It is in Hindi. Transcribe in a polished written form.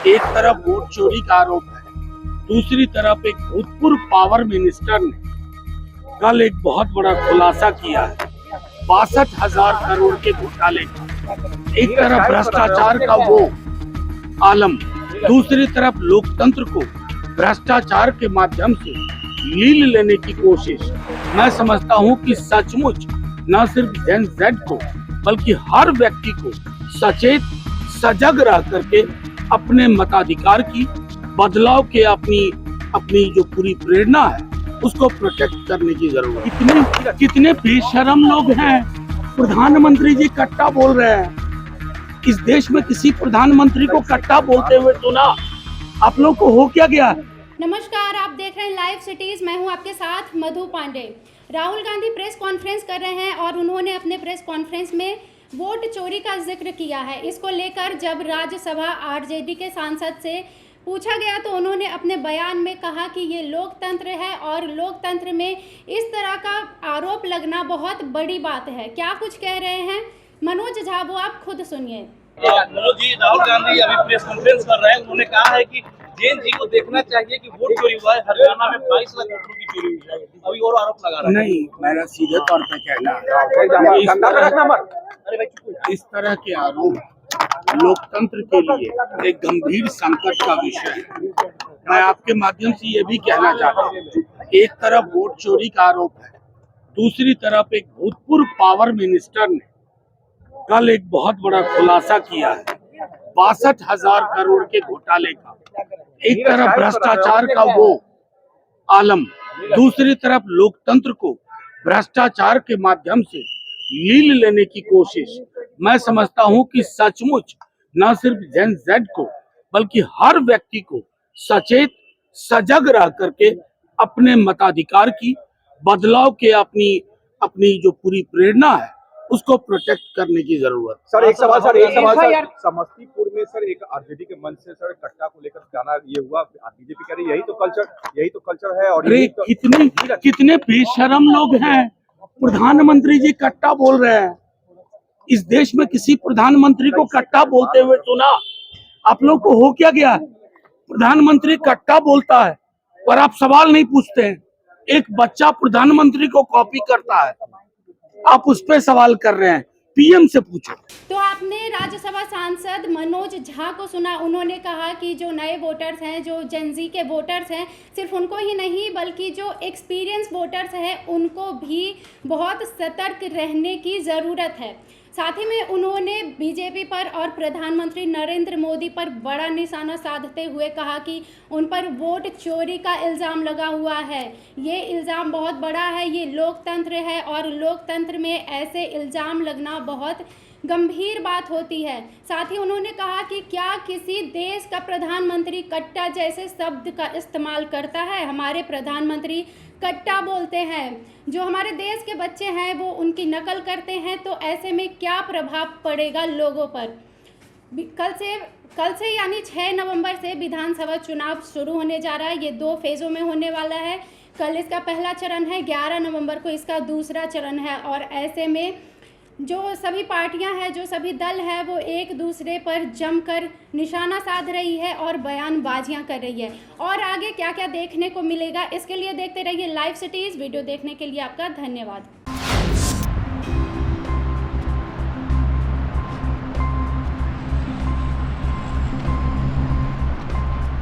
एक तरफ वोट चोरी का आरोप है, दूसरी तरफ एक भूतपूर्व पावर मिनिस्टर ने कल एक बहुत बड़ा खुलासा किया है 62,000 करोड़ के घोटाले का। एक तरफ भ्रष्टाचार का वो आलम, दूसरी तरफ लोकतंत्र को भ्रष्टाचार के माध्यम से लील लेने की कोशिश। मैं समझता हूं कि सचमुच न सिर्फ जेन जेड को बल्कि हर व्यक्ति को सचेत सजग रह करके अपने मताधिकार की, बदलाव के अपनी जो पूरी प्रेरणा है उसको प्रोटेक्ट करने की जरूरत है। कितने बेशरम लोग हैं। प्रधानमंत्री जी कट्टा बोल रहे हैं। इस देश में किसी प्रधानमंत्री को कट्टा बोलते हुए सुना? आप लोग को हो क्या गया? नमस्कार, आप देख रहे हैं लाइव सिटीज। मैं हूं आपके साथ मधु पांडे। राहुल गांधी प्रेस कॉन्फ्रेंस कर रहे हैं और उन्होंने अपने प्रेस कॉन्फ्रेंस में वोट चोरी का जिक्र किया है। इसको लेकर जब राज्यसभा आरजेडी के सांसद से पूछा गया तो उन्होंने अपने बयान में कहा कि ये लोकतंत्र है और लोकतंत्र में इस तरह का आरोप लगना बहुत बड़ी बात है। क्या कुछ कह रहे हैं मनोज झा, वो आप खुद सुनिए। मनोज जी, राहुल गांधी अभी प्रेस कॉन्फ्रेंस कर रहे हैं। उन्होंने कहा है कि जैन जी को देखना चाहिए कि वोट चोरी हुआ है। हरियाणा में 22 लाख वोटों की चोरी हुई है। अभी और आरोप लगा रहा है। नहीं, मेरा सीधे तौर पे कहना इस तरह के आरोप लोकतंत्र के लिए एक गंभीर संकट का विषय है। मैं आपके माध्यम से ये भी कहना चाहता हूँ, एक तरफ वोट चोरी का आरोप है, दूसरी तरफ एक भूतपूर्व पावर मिनिस्टर ने कल एक बहुत बड़ा खुलासा किया है 62,000 करोड़ के घोटाले का। एक तरफ भ्रष्टाचार का वो आलम, दूसरी तरफ लोकतंत्र को भ्रष्टाचार के माध्यम से लील लेने की कोशिश। मैं समझता हूं कि सचमुच न सिर्फ जेन जेड को बल्कि हर व्यक्ति को सचेत सजग रह करके अपने मताधिकार की, बदलाव के अपनी जो पूरी प्रेरणा है उसको प्रोटेक्ट करने की जरूरत। सर एक सवाल सर समस्तीपुर में सर एक आरजेडी के मंच से सर कट्टा को लेकर गाना ये हुआ, बीजेपी कह रही यही तो कल्चर है। और अरे कितने बेशरम लोग हैं। प्रधानमंत्री जी कट्टा बोल रहे हैं। इस देश में किसी प्रधानमंत्री को कट्टा बोलते हुए सुना? आप लोग को हो क्या गया? प्रधानमंत्री कट्टा बोलता है पर आप सवाल नहीं पूछते हैं। एक बच्चा प्रधानमंत्री को कॉपी करता है, आप उस पर सवाल कर रहे हैं। पीएम से पूछो। तो आपने राज्यसभा सांसद मनोज झा को सुना। उन्होंने कहा कि जो नए वोटर्स हैं, जो जेनजी के वोटर्स हैं, सिर्फ उनको ही नहीं बल्कि जो एक्सपीरियंस वोटर्स हैं उनको भी बहुत सतर्क रहने की ज़रूरत है। साथ ही में उन्होंने बीजेपी पर और प्रधानमंत्री नरेंद्र मोदी पर बड़ा निशाना साधते हुए कहा कि उन पर वोट चोरी का इल्ज़ाम लगा हुआ है। ये इल्ज़ाम बहुत बड़ा है, ये लोकतंत्र है और लोकतंत्र में ऐसे इल्ज़ाम लगना बहुत गंभीर बात होती है। साथ ही उन्होंने कहा कि क्या किसी देश का प्रधानमंत्री कट्टा जैसे शब्द का इस्तेमाल करता है? हमारे प्रधानमंत्री कट्टा बोलते हैं। जो हमारे देश के बच्चे हैं वो उनकी नकल करते हैं, तो ऐसे में क्या प्रभाव पड़ेगा लोगों पर? कल से यानी 6 नवंबर से विधानसभा चुनाव शुरू होने जा रहा है। ये 2 फेज़ों में होने वाला है। कल इसका पहला चरण है, 11 नवंबर को इसका दूसरा चरण है। और ऐसे में जो सभी पार्टियां हैं, जो सभी दल हैं, वो एक दूसरे पर जमकर निशाना साध रही है और बयानबाजियां कर रही है। और आगे क्या क्या देखने को मिलेगा, इसके लिए देखते रहिए लाइव सिटीज़। वीडियो देखने के लिए आपका धन्यवाद।